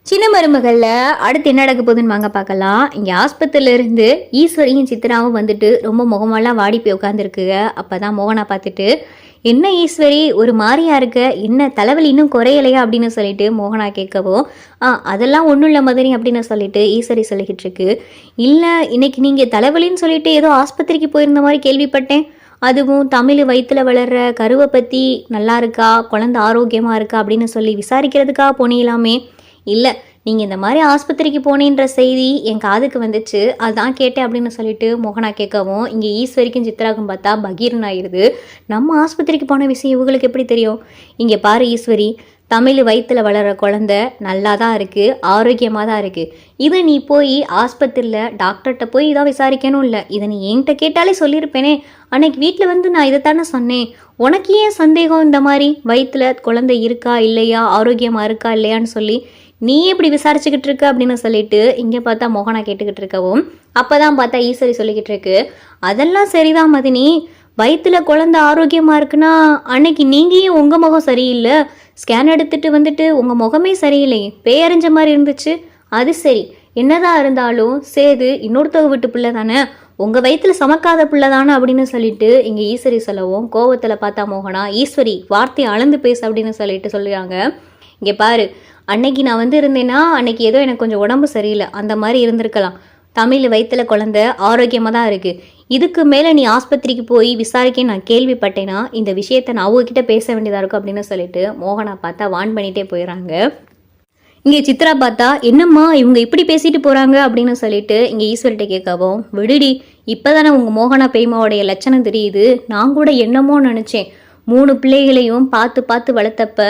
சின்ன மருமகளில் அடுத்து என்ன நடக்க போகுதுன்னு வாங்க பார்க்கலாம். இங்கே ஆஸ்பத்திரியிலேருந்து ஈஸ்வரியும் சித்ராவும் வந்துட்டு ரொம்ப முகமெல்லாம் வாடி போய் உட்காந்துருக்குங்க. அப்போ தான் மோகனா பார்த்துட்டு, என்ன ஈஸ்வரி ஒரு மாதிரியா இருக்க, என்ன தலைவலி இன்னும் குறையலையா அப்படின்னு சொல்லிட்டு மோகனா கேட்கவும், அதெல்லாம் ஒன்றும் இல்லை மதனி அப்படின்னு சொல்லிட்டு ஈஸ்வரி சொல்லிக்கிட்டு இருக்கு. இல்லை, இன்னைக்கு நீங்கள் தலைவலின்னு சொல்லிட்டு ஏதோ ஆஸ்பத்திரிக்கு போயிருந்த மாதிரி கேள்விப்பட்டேன். அதுவும் தமிழ் வயிற்றில் வளர்கிற கருவை பற்றி நல்லா இருக்கா, குழந்தை ஆரோக்கியமாக இருக்கா அப்படின்னு சொல்லி விசாரிக்கிறதுக்காக போனீங்களாமே. இல்லை, நீங்கள் இந்த மாதிரி ஆஸ்பத்திரிக்கு போனேன்ற செய்தி என் காதுக்கு வந்துச்சு, அதுதான் கேட்டேன் அப்படின்னு சொல்லிட்டு மோகனா கேட்கவும், இங்கே ஈஸ்வரிக்கும் சித்ராக்கும் பார்த்தா பகீரன் ஆயிடுது. நம்ம ஆஸ்பத்திரிக்கு போன விஷயம் இவங்களுக்கு எப்படி தெரியும்? இங்கே பாரு ஈஸ்வரி, தமிழ் வயிற்றில் வளர்கிற குழந்தை நல்லா தான் இருக்குது, ஆரோக்கியமாக தான் இருக்குது. இதை நீ போய் ஆஸ்பத்திரியில் டாக்டர்கிட்ட போய் இதான் விசாரிக்கணும் இல்லை, இதை நீ என்கிட்ட கேட்டாலே சொல்லியிருப்பேனே. அன்னைக்கு வீட்டில் வந்து நான் இதை தானே சொன்னேன். உனக்கு ஏன் சந்தேகம்? இந்த மாதிரி வயிற்றில் குழந்தை இருக்கா இல்லையா, ஆரோக்கியமாக இருக்கா இல்லையான்னு சொல்லி நீ எப்படி விசாரிச்சுக்கிட்டு இருக்க அப்படின்னு சொல்லிட்டு இங்கே பார்த்தா மோகனா கேட்டுக்கிட்டு இருக்கவும், அப்போ தான் பார்த்தா ஈஸ்வரி சொல்லிக்கிட்டு இருக்கு, அதெல்லாம் சரிதான் மதினி, வயிற்றில் குழந்தை ஆரோக்கியமாக இருக்குன்னா அன்னைக்கு நீங்களும் உங்கள் முகம் சரியில்லை, ஸ்கேன் எடுத்துகிட்டு வந்துட்டு உங்கள் முகமே சரியில்லை, பேயறிஞ்ச மாதிரி இருந்துச்சு. அது சரி, என்னதான் இருந்தாலும் சேது இன்னொருத்தவங்க வீட்டு பிள்ளை தானே, உங்கள் வயிற்றில் சமக்காத பிள்ளை தானே அப்படின்னு சொல்லிட்டு இங்கே ஈஸ்வரி சொல்லவும், கோவத்தில் பார்த்தா மோகனா, ஈஸ்வரி வார்த்தையை அளந்து பேசு அப்படின்னு சொல்லிட்டு சொல்லுறாங்க. இங்கே பாரு, அன்னைக்கு நான் வந்து இருந்தேன்னா அன்னைக்கு ஏதோ எனக்கு கொஞ்சம் உடம்பு சரியில்லை, அந்த மாதிரி இருந்திருக்கலாம். தமிழ் வயிற்றில் குழந்தை ஆரோக்கியமாக தான் இருக்குது. இதுக்கு மேலே நீ ஆஸ்பத்திரிக்கு போய் விசாரிக்க நான் கேள்விப்பட்டேன்னா இந்த விஷயத்தை நான் அவங்கக்கிட்ட பேச வேண்டியதாக இருக்கும் அப்படின்னு சொல்லிட்டு மோகனா பார்த்தா வான் பண்ணிகிட்டே போயிடறாங்க. இங்கே சித்ரா பார்த்தா, என்னம்மா இவங்க இப்படி பேசிட்டு போகிறாங்க அப்படின்னு சொல்லிட்டு இங்கே ஈஸ்வரிட்ட கேட்கவும், விடுடி, இப்போ தானே உங்கள் மோகனா பெய்மாவோடைய லட்சணம் தெரியுது. நான் கூட என்னமோ நினச்சேன், 3 பிள்ளைகளையும் பார்த்து பார்த்து வளர்த்தப்ப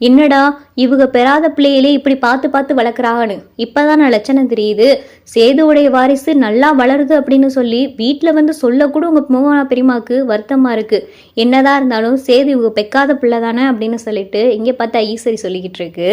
என்னடா இவங்க பெறாத பிள்ளைகளே இப்படி பார்த்து பார்த்து வளர்க்குறாங்கன்னு இப்போதான் நான் லட்சணம் தெரியுது. சேதுவுடைய வாரிசு நல்லா வளருது அப்படின்னு சொல்லி வீட்டில் வந்து சொல்லக்கூட உங்கள் மோகனா பெரியமாவுக்கு வருத்தமாக இருக்குது. என்னதான் இருந்தாலும் சேது இவங்க பெக்காத பிள்ளை தானே அப்படின்னு சொல்லிட்டு இங்கே பார்த்தா ஈஸ்வரி சொல்லிக்கிட்டு இருக்கு.